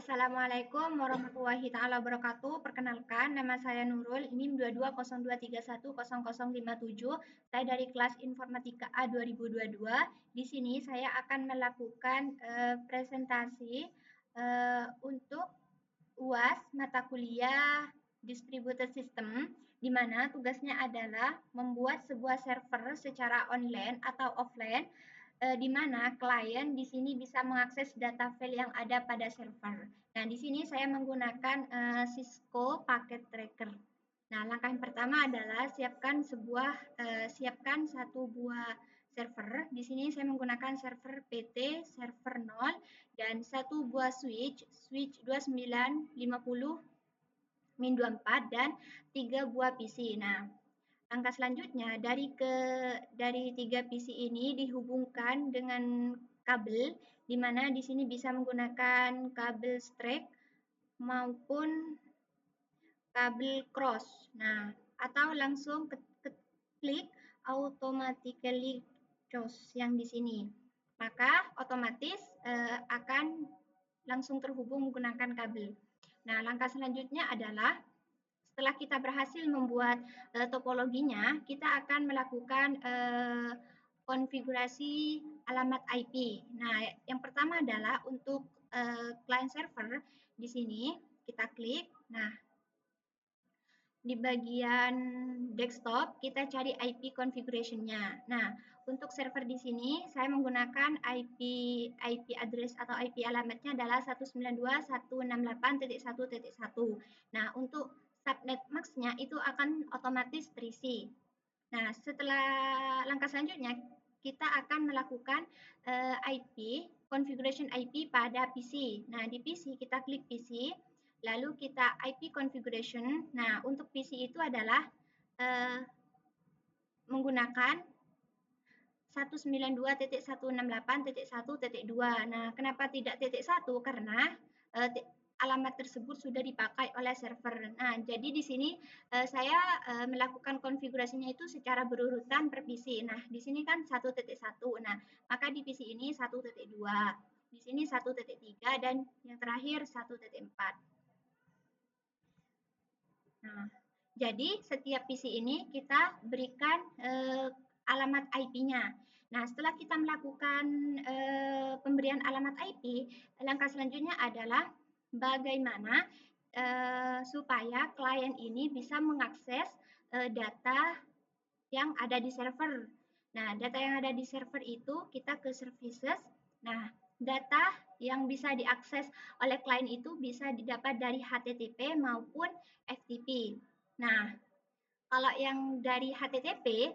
Assalamualaikum warahmatullahi taala wabarakatuh. Perkenalkan, nama saya Nurul, NIM 2202310057. Saya dari kelas Informatika A 2022. Di sini saya akan melakukan presentasi untuk UAS mata kuliah Distributed System, di mana tugasnya adalah membuat sebuah server secara online atau offline, di mana klien di sini bisa mengakses data file yang ada pada server. Nah, di sini saya menggunakan Cisco Packet Tracker. Nah, langkah yang pertama adalah siapkan satu buah server. Di sini saya menggunakan server PT, server 0, dan satu buah switch 2950-24, dan 3 buah PC. Nah, langkah selanjutnya dari 3 PC ini dihubungkan dengan kabel, di mana di sini bisa menggunakan kabel straight maupun kabel cross. Nah, atau langsung klik automatically choose yang di sini. Maka otomatis akan langsung terhubung menggunakan kabel. Nah, langkah selanjutnya adalah setelah kita berhasil membuat topologinya, kita akan melakukan konfigurasi alamat IP. Nah, yang pertama adalah untuk client server. Di sini kita klik. Nah, di bagian desktop kita cari IP configuration-nya. Nah, untuk server di sini saya menggunakan IP address atau IP alamatnya adalah 192.168.1.1. Nah, untuk subnet max-nya itu akan otomatis terisi. Nah, setelah langkah selanjutnya kita akan melakukan IP configuration IP pada PC. Nah, di PC kita klik PC, lalu kita IP configuration. Nah, untuk PC itu adalah menggunakan 192.168.1.2. Nah, kenapa tidak titik 1? Karena alamat tersebut sudah dipakai oleh server. Nah, jadi di sini saya melakukan konfigurasinya itu secara berurutan per PC. Nah, di sini kan 1.1. Nah, maka di PC ini 1.2. Di sini 1.3 dan yang terakhir 1.4. Nah, jadi setiap PC ini kita berikan alamat IP-nya. Nah, setelah kita melakukan pemberian alamat IP, langkah selanjutnya adalah bagaimana supaya klien ini bisa mengakses data yang ada di server. Nah, data yang ada di server itu kita ke services. Nah, data yang bisa diakses oleh klien itu bisa didapat dari HTTP maupun FTP. Nah, kalau yang dari HTTP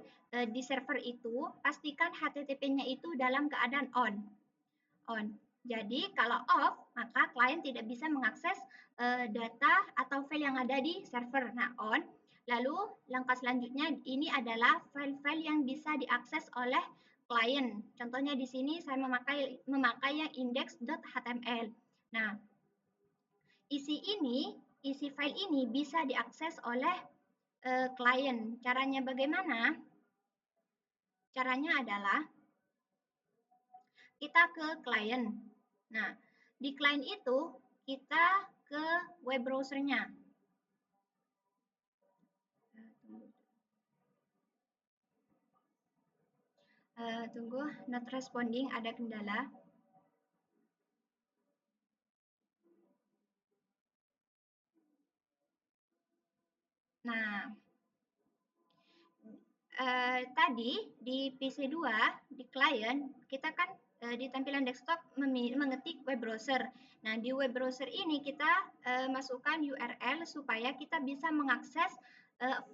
di server itu, pastikan HTTP-nya itu dalam keadaan on. Jadi kalau off, maka klien tidak bisa mengakses data atau file yang ada di server. Nah, on. Lalu langkah selanjutnya ini adalah file-file yang bisa diakses oleh klien. Contohnya di sini saya memakai yang index.html. Nah, isi file ini bisa diakses oleh klien. Caranya bagaimana? Caranya adalah kita ke klien. Nah, di klien itu kita ke web browser-nya. Tunggu, not responding, ada kendala. Nah, tadi di PC2, di klien, kita kan di tampilan desktop mengetik web browser. Nah, di web browser ini kita masukkan URL supaya kita bisa mengakses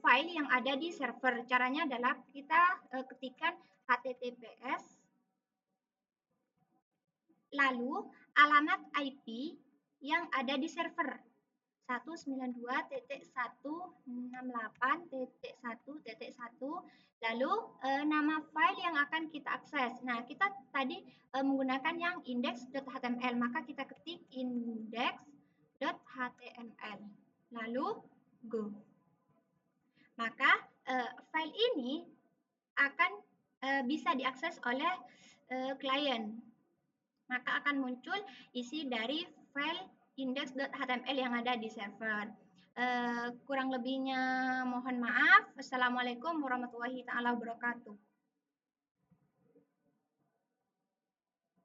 file yang ada di server. Caranya adalah kita ketikkan HTTPS, lalu alamat IP yang ada di server 192.168.1.1, lalu nama file yang akan kita akses. Nah, kita tadi menggunakan yang index.html, maka kita ketik index.html, lalu go. Maka file ini akan bisa diakses oleh klien. Maka akan muncul isi dari file index.html yang ada di server. Kurang lebihnya mohon maaf. Wassalamualaikum warahmatullahi taala wabarakatuh.